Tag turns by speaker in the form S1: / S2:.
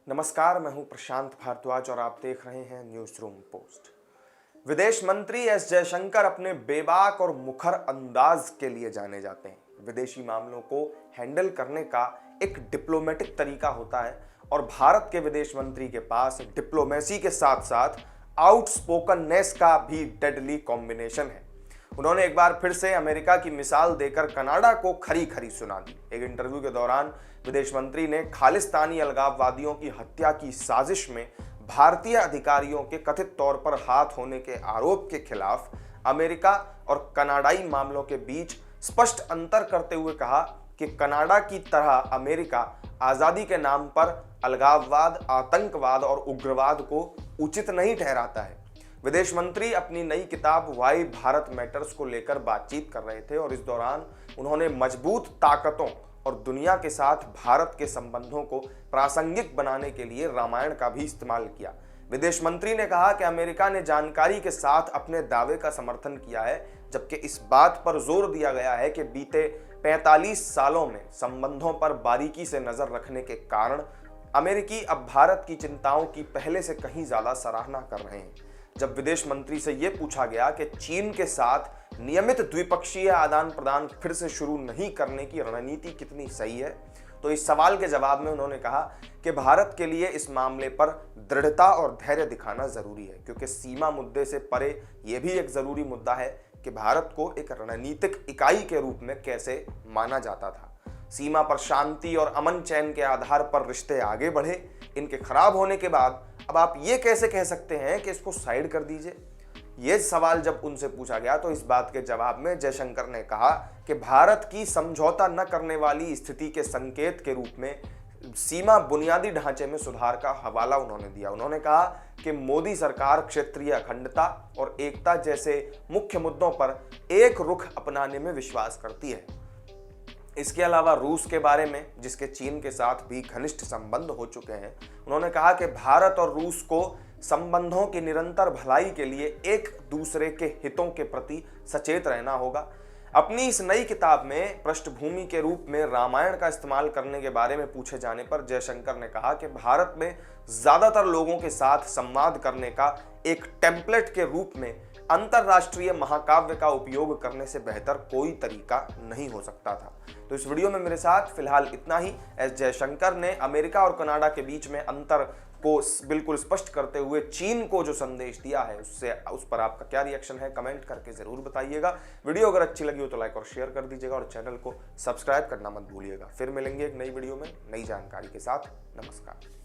S1: नमस्कार, मैं हूं प्रशांत भारद्वाज और आप देख रहे हैं न्यूज रूम पोस्ट। विदेश मंत्री एस जयशंकर अपने बेबाक और मुखर अंदाज के लिए जाने जाते हैं। विदेशी मामलों को हैंडल करने का एक डिप्लोमेटिक तरीका होता है और भारत के विदेश मंत्री के पास डिप्लोमेसी के साथ साथ आउटस्पोकननेस का भी डेडली कॉम्बिनेशन है। उन्होंने एक बार फिर से अमेरिका की मिसाल देकर कनाडा को खरी खरी सुना दी। एक इंटरव्यू के दौरान विदेश मंत्री ने खालिस्तानी अलगाववादियों की हत्या की साजिश में भारतीय अधिकारियों के कथित तौर पर हाथ होने के आरोप के खिलाफ अमेरिका और कनाडाई मामलों के बीच स्पष्ट अंतर करते हुए कहा कि कनाडा की तरह अमेरिका आजादी के नाम पर अलगाववाद, आतंकवाद और उग्रवाद को उचित नहीं ठहराता है। विदेश मंत्री अपनी नई किताब वाई भारत मैटर्स को लेकर बातचीत कर रहे थे और इस दौरान उन्होंने मजबूत ताकतों और दुनिया के साथ भारत के संबंधों को प्रासंगिक बनाने के लिए रामायण का भी इस्तेमाल किया। विदेश मंत्री ने कहा कि अमेरिका ने जानकारी के साथ अपने दावे का समर्थन किया है, जबकि इस बात पर जोर दिया गया है कि बीते 45 सालों में संबंधों पर बारीकी से नजर रखने के कारण अमेरिकी अब भारत की चिंताओं की पहले से कहीं ज्यादा सराहना कर रहे हैं। जब विदेश मंत्री से यह पूछा गया कि चीन के साथ नियमित द्विपक्षीय आदान प्रदान फिर से शुरू नहीं करने की रणनीति कितनी सही है, तो इस सवाल के जवाब में उन्होंने कहा कि भारत के लिए इस मामले पर दृढ़ता और धैर्य दिखाना जरूरी है, क्योंकि सीमा मुद्दे से परे यह भी एक जरूरी मुद्दा है कि भारत को एक रणनीतिक इकाई के रूप में कैसे माना जाता था। सीमा पर शांति और अमन चैन के आधार पर रिश्ते आगे बढ़े, इनके खराब होने के बाद अब आप ये कैसे कह सकते हैं कि इसको साइड कर दीजिए। ये सवाल जब उनसे पूछा गया तो इस बात के जवाब में जयशंकर ने कहा कि भारत की समझौता न करने वाली स्थिति के संकेत के रूप में सीमा बुनियादी ढांचे में सुधार का हवाला उन्होंने दिया। उन्होंने कहा कि मोदी सरकार क्षेत्रीय अखंडता और एकता जैसे मुख्य मुद्दों पर एक रुख अपनाने में विश्वास करती है। इसके अलावा रूस के बारे में, जिसके चीन के साथ भी घनिष्ठ संबंध हो चुके हैं, उन्होंने कहा कि भारत और रूस को संबंधों की निरंतर भलाई के लिए एक दूसरे के हितों के प्रति सचेत रहना होगा। अपनी इस नई किताब में पृष्ठभूमि के रूप में रामायण का इस्तेमाल करने के बारे में पूछे जाने पर जयशंकर ने कहा कि भारत में ज्यादातर लोगों के साथ संवाद करने का एक टेम्पलेट के रूप में अंतरराष्ट्रीय महाकाव्य का उपयोग करने से बेहतर कोई तरीका नहीं हो सकता था। तो इस वीडियो में मेरे साथ फिलहाल इतना ही। एस जयशंकर ने अमेरिका और कनाडा के बीच में अंतर को बिल्कुल स्पष्ट करते हुए चीन को जो संदेश दिया है उस पर आपका क्या रिएक्शन है, कमेंट करके जरूर बताइएगा। वीडियो अगर अच्छी लगी हो तो लाइक और शेयर कर दीजिएगा और चैनल को सब्सक्राइब करना मत भूलिएगा। फिर मिलेंगे एक नई वीडियो में नई जानकारी के साथ। नमस्कार।